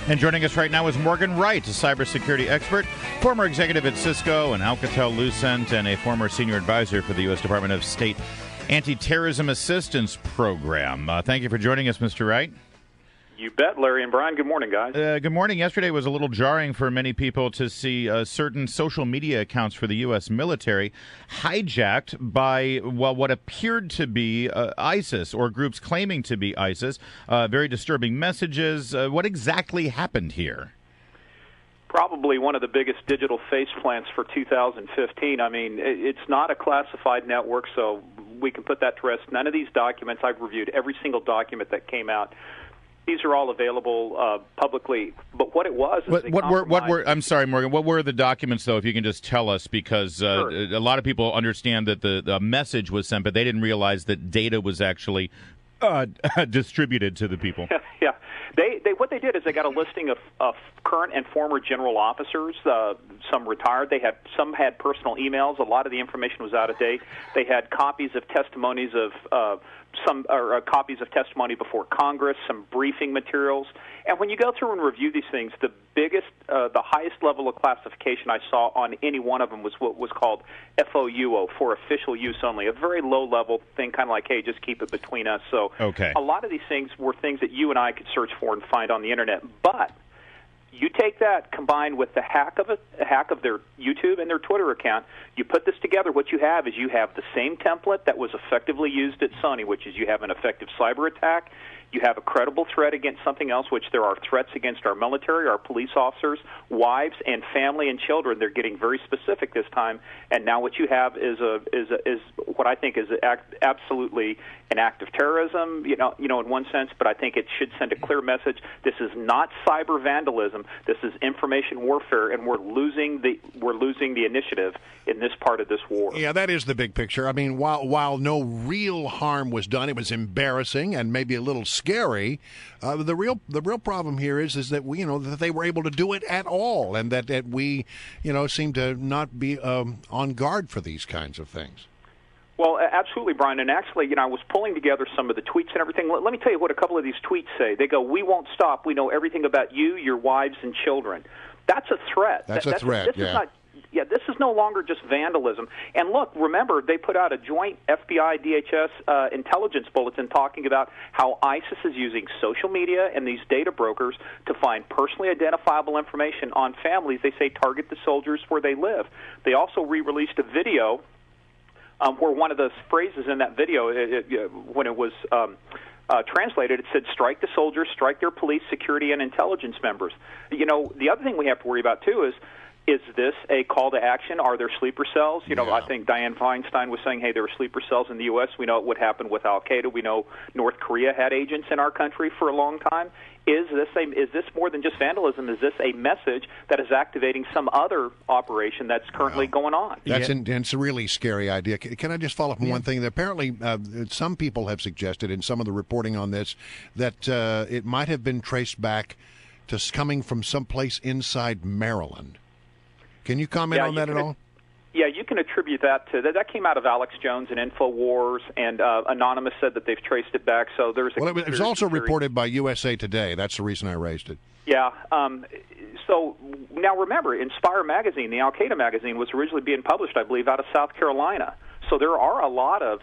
And joining us right now is Morgan Wright, a cybersecurity expert, former executive at Cisco and Alcatel-Lucent, and a former senior advisor for the U.S. Department of State Anti-Terrorism Assistance Program. Thank you for joining us, Mr. Wright. You bet, Larry and Brian. Good morning, guys. Good morning. Yesterday was a little jarring for many people to see certain social media accounts for the U.S. military hijacked by, well, what appeared to be ISIS or groups claiming to be ISIS. Very disturbing messages. What exactly happened here? Probably one of the biggest digital face plants for 2015. I mean, it's not a classified network, so we can put that to rest. None of these documents, I've reviewed every single document that came out. These are all available publicly, but what it was is what were I'm sorry, Morgan. What were the documents, though? If you can just tell us, because Sure. A lot of people understand that the message was sent, but they didn't realize that data was actually distributed to the people. Yeah. What they did is they got a listing of current and former general officers. Some retired. Some had personal emails. A lot of the information was out of date. They had copies of testimonies of copies of testimony before Congress, some briefing materials. And when you go through and review these things, the highest level of classification I saw on any one of them was what was called FOUO, for official use only, a very low-level thing, kind of like, hey, just keep it between us. So okay. A lot of these things were things that you and I could search for and find on the Internet. But you take that combined with the hack of their YouTube and their Twitter account, you put this together, what you have is you have the same template that was effectively used at Sony, which is you have an effective cyber attack, you have a credible threat against something else, which there are threats against our military, our police officers, wives, and family and children. They're getting very specific this time, and now what you have is what I think is absolutely an act of terrorism, you know, in one sense. But I think it should send a clear message. This is not cyber vandalism. This is information warfare, and we're losing the initiative in this part of this war. Yeah, that is the big picture. I mean, while no real harm was done, it was embarrassing and maybe a little scary. The real problem here is that that they were able to do it at all, and that we seem to not be on guard for these kinds of things. Well, absolutely, Brian. And actually, I was pulling together some of the tweets and everything. Let me tell you what a couple of these tweets say. They go, "We won't stop. We know everything about you, your wives, and children." That's a threat. That's a threat. This is no longer just vandalism. And look, remember, they put out a joint FBI-DHS intelligence bulletin talking about how ISIS is using social media and these data brokers to find personally identifiable information on families. They say target the soldiers where they live. They also re-released a video where one of the phrases in that video, when it was translated, it said, "Strike the soldiers, strike their police, security, and intelligence members." The other thing we have to worry about, too, is this a call to action? Are there sleeper cells? I think Dianne Feinstein was saying, hey, there were sleeper cells in the U.S. We know what happened with Al-Qaeda. We know North Korea had agents in our country for a long time. Is this more than just vandalism? Is this a message that is activating some other operation that's currently going on? It's a really scary idea. Can I just follow up on one thing? Apparently, some people have suggested in some of the reporting on this that it might have been traced back to coming from someplace inside Maryland. Can you comment on that at all? Yeah, you can attribute that to that came out of Alex Jones and InfoWars, and Anonymous said that they've traced it back. So there's it was also reported by USA Today. That's the reason I raised it. Yeah. So now remember, Inspire magazine, the Al-Qaeda magazine, was originally being published, I believe, out of South Carolina. So there are a lot of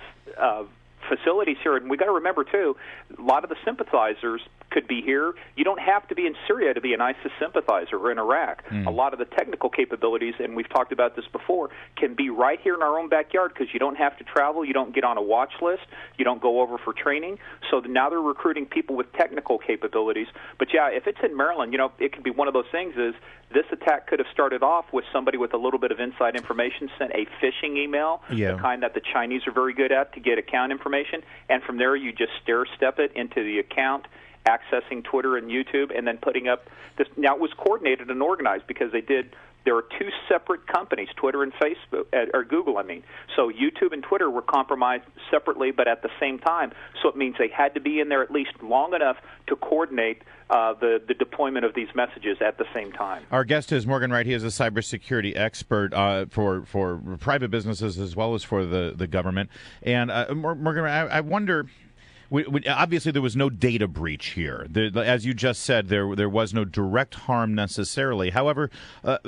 facilities here, and we got to remember too, a lot of the sympathizers could be here. You don't have to be in Syria to be an ISIS sympathizer or in Iraq. A lot of the technical capabilities, and we've talked about this before, can be right here in our own backyard because you don't have to travel, you don't get on a watch list, you don't go over for training. So now they're recruiting people with technical capabilities. But yeah, if it's in Maryland, it could be one of those things is this attack could have started off with somebody with a little bit of inside information sent a phishing email, the kind that the Chinese are very good at to get account information, and from there you just stair-step it into the account, accessing Twitter and YouTube, and then putting up this. Now, it was coordinated and organized because there are two separate companies, Twitter and Facebook, or Google, I mean. So YouTube and Twitter were compromised separately, but at the same time. So it means they had to be in there at least long enough to coordinate the deployment of these messages at the same time. Our guest is Morgan Wright. He is a cybersecurity expert for private businesses as well as for the government. And Morgan, I wonder, Obviously, there was no data breach here. As you just said, there was no direct harm necessarily. However,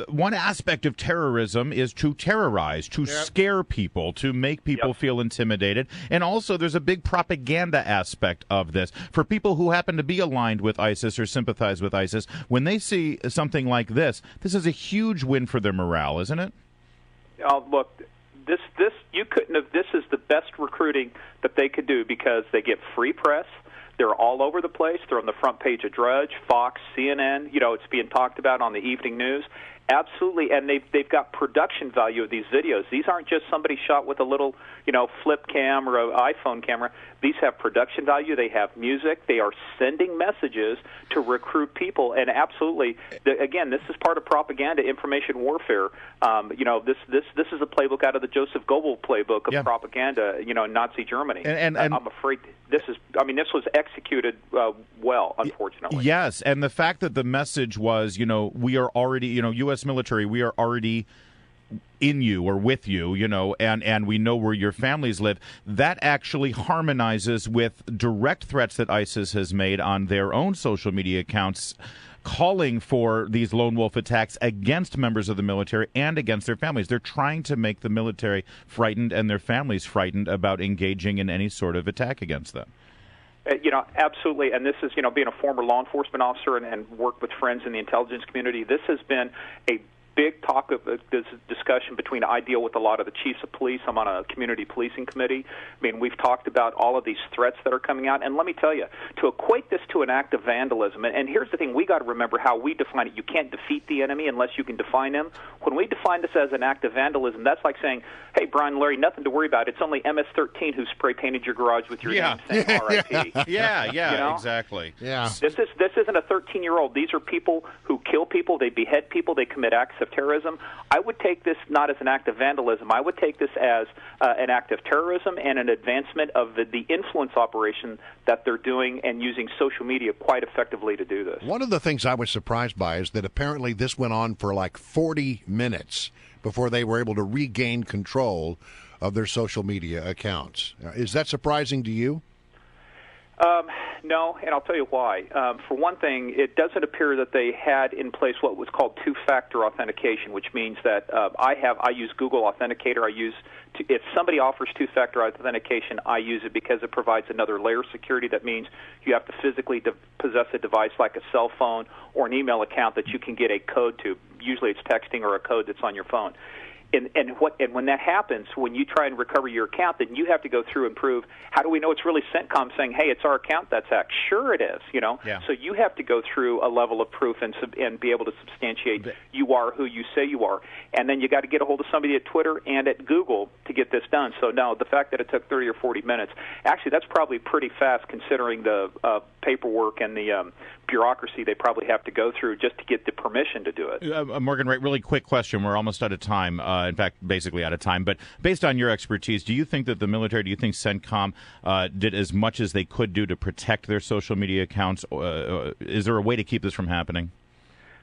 one aspect of terrorism is to terrorize, to scare people, to make people feel intimidated. And also, there's a big propaganda aspect of this. For people who happen to be aligned with ISIS or sympathize with ISIS, when they see something like this is a huge win for their morale, isn't it? Look, you couldn't have. This is the best recruiting that they could do because they get free press. They're all over the place. They're on the front page of Drudge, Fox, CNN. It's being talked about on the evening news. Absolutely, and they've got production value of these videos. These aren't just somebody shot with a little, flip cam or an iPhone camera. These have production value. They have music. They are sending messages to recruit people. And absolutely, again, this is part of propaganda, information warfare. This is a playbook out of the Joseph Goebbels playbook of propaganda. In Nazi Germany. And I'm afraid this was executed well, unfortunately. Yes, and the fact that the message was, we are already, U.S. military, we are already in you or with you, and we know where your families live, that actually harmonizes with direct threats that ISIS has made on their own social media accounts, calling for these lone wolf attacks against members of the military and against their families. They're trying to make the military frightened and their families frightened about engaging in any sort of attack against them. Absolutely, and this is, being a former law enforcement officer and worked with friends in the intelligence community, this has been a big talk of this discussion between I deal with a lot of the chiefs of police. I'm on a community policing committee. We've talked about all of these threats that are coming out, and let me tell you, to equate this to an act of vandalism, and here's the thing, we got to remember how we define it. You can't defeat the enemy unless you can define him. When we define this as an act of vandalism, that's like saying, hey, Brian, Larry, nothing to worry about. It's only MS-13 who spray painted your garage with your name saying R.I.P. Exactly. Yeah. This isn't a 13-year-old. These are people who kill people, they behead people, they commit acts of terrorism. I would take this not as an act of vandalism. I would take this as an act of terrorism and an advancement of the influence operation that they're doing and using social media quite effectively to do this. One of the things I was surprised by is that apparently this went on for like 40 minutes before they were able to regain control of their social media accounts. Is that surprising to you? No, and I'll tell you why. For one thing, it doesn't appear that they had in place what was called two-factor authentication, which means that I use Google Authenticator. If somebody offers two-factor authentication, I use it because it provides another layer of security. That means you have to physically possess a device like a cell phone or an email account that you can get a code to. Usually it's texting or a code that's on your phone. And when that happens, when you try and recover your account, then you have to go through and prove, how do we know it's really CENTCOM saying, hey, it's our account that's hacked? Sure it is, Yeah. So you have to go through a level of proof and be able to substantiate you are who you say you are. And then you got to get a hold of somebody at Twitter and at Google to get this done. So, no, the fact that it took 30 or 40 minutes, actually that's probably pretty fast considering the paperwork and the bureaucracy they probably have to go through just to get the permission to do it. Morgan Wright, really quick question. We're almost out of time. In fact, basically out of time. But based on your expertise, do you think that the military, do you think CENTCOM did as much as they could do to protect their social media accounts? Is there a way to keep this from happening?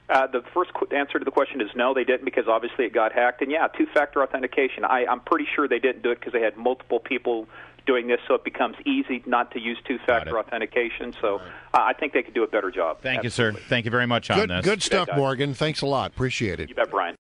The first answer to the question is no, they didn't, because obviously it got hacked. And, yeah, two-factor authentication. I'm pretty sure they didn't do it because they had multiple people doing this, so it becomes easy not to use two-factor authentication. So I think they could do a better job. Thank you, sir. Thank you very much on this. Good stuff, Morgan. Thanks a lot. Appreciate it. You bet, Brian.